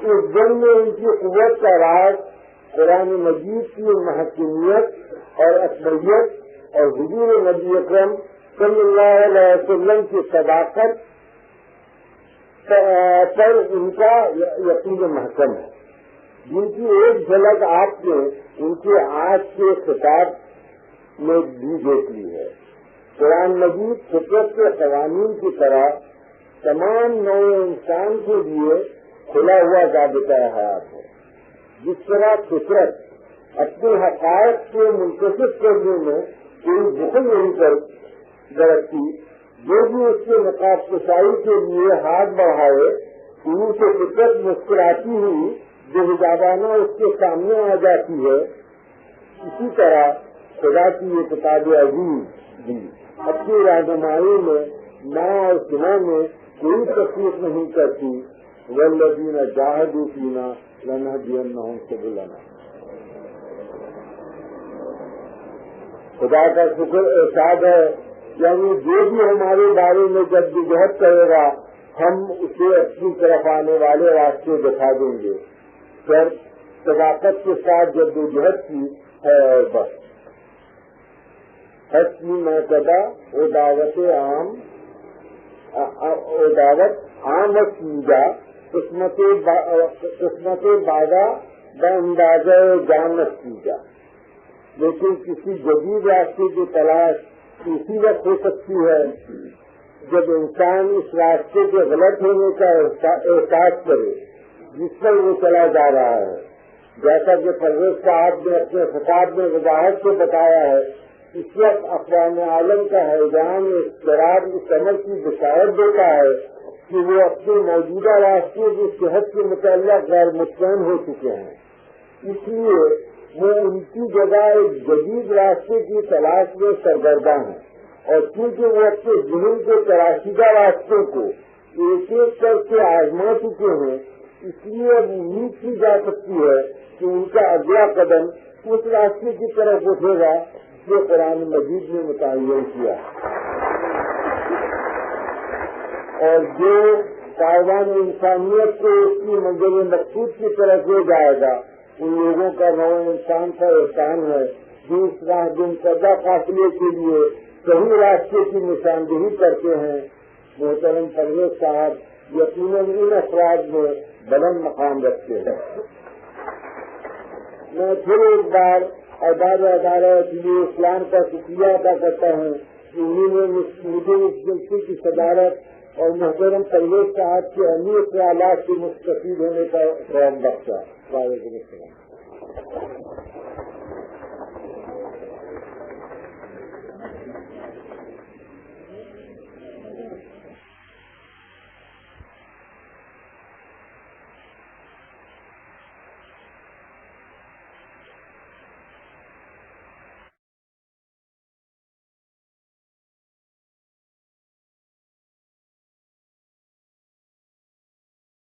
اس جنگ میں ان کی قوت کا راز قرآن مجید کی محکمیت اور اصلیت اور حضور نبی اکرم صلی اللہ علیہ وسلم کی صداقت پر ان کا یقین محکم ہے، جن کی ایک جھلک آپ نے ان کے آج کے خطاب میں بھی دیکھ لی ہے۔ قرآن مجید فطرت کے قوانین کی طرح تمام نوع انسان کے لیے کھلا ہوا ضابطۂ حیات ہے۔ جس طرح فطرت اپنے حقائق سے منتخب کرنے میں کوئی بخل نہیں برتتی، جو بھی اس کے نقاب کشائی کے لیے ہاتھ بڑھائے ان سے فطرت مسکراتی ہوئی جو حجابانہ اس کے سامنے آ جاتی ہے، اسی طرح خدا کی یہ کتاب عظیم بھی اپنی رہنمائی میں ماں اور سنا میں کوئی تکلیف نہیں کرتی۔ والذین جاہدوا فینا لنہدینہم سبلنا۔ خدا کا شکر ارشاد ہے، یعنی جو بھی ہمارے بارے میں جدوجہد کرے گا ہم اسے اپنی طرف آنے والے راستے دکھا دیں گے۔ پھر صداقت کے ساتھ جدوجہد کی ہے اور بس۔ حج کی مرتبہ وہ دعوت عام وسیجا قسمت باغا باندازہ جانت کیجا، لیکن کسی جدید راستے کی تلاش اسی وقت ہو سکتی ہے جب انسان اس راستے کے غلط ہونے کا احساس کرے جس پر وہ چلا جا رہا ہے۔ جیسا کہ پرویز صاحب نے اپنے خطاب میں وضاحت سے بتایا ہے، اس وقت اقوام عالم کا حیران اضطراب اس عمل کی بشارت دیتا ہے کہ وہ اپنے موجودہ راستے کی صحت کے متعلق غیر مطمئن ہو چکے ہیں، اس لیے وہ ان کی جگہ ایک جدید راستے کی تلاش میں سرگرداں ہیں، اور چونکہ وہ اپنے ذہن کے تراشیدہ راستوں کو ایک ایک کر کے آزما چکے ہیں، اس لیے اب امید کی جا سکتی ہے کہ ان کا اگلا قدم اس راستے کی طرف اٹھے گا جو قرآن مجید نے متعین کیا، اور جو کاروان انسانیت کو اس کی منزل مقصود کی طرف لے جائے گا ان لوگوں کا نو انسان کا احسان ہے جو اس راہ دن سزا قافلے کے لیے صحیح راستے کی نشاندہی کرتے ہیں۔ محترم پرویز صاحب یقیناً ان افراد میں بلند مقام رکھتے ہیں۔ میں پھر ایک بار اعداد ادارہ دینی اسلام کا شکریہ ادا کرتا ہوں کہ انہوں نے مجھے اس جلسے کی صدارت اور محترم پرویز صاحب کے اہمی خیالات سے مستفید ہونے کا فراہم بخشا۔ وعلیکم السلام۔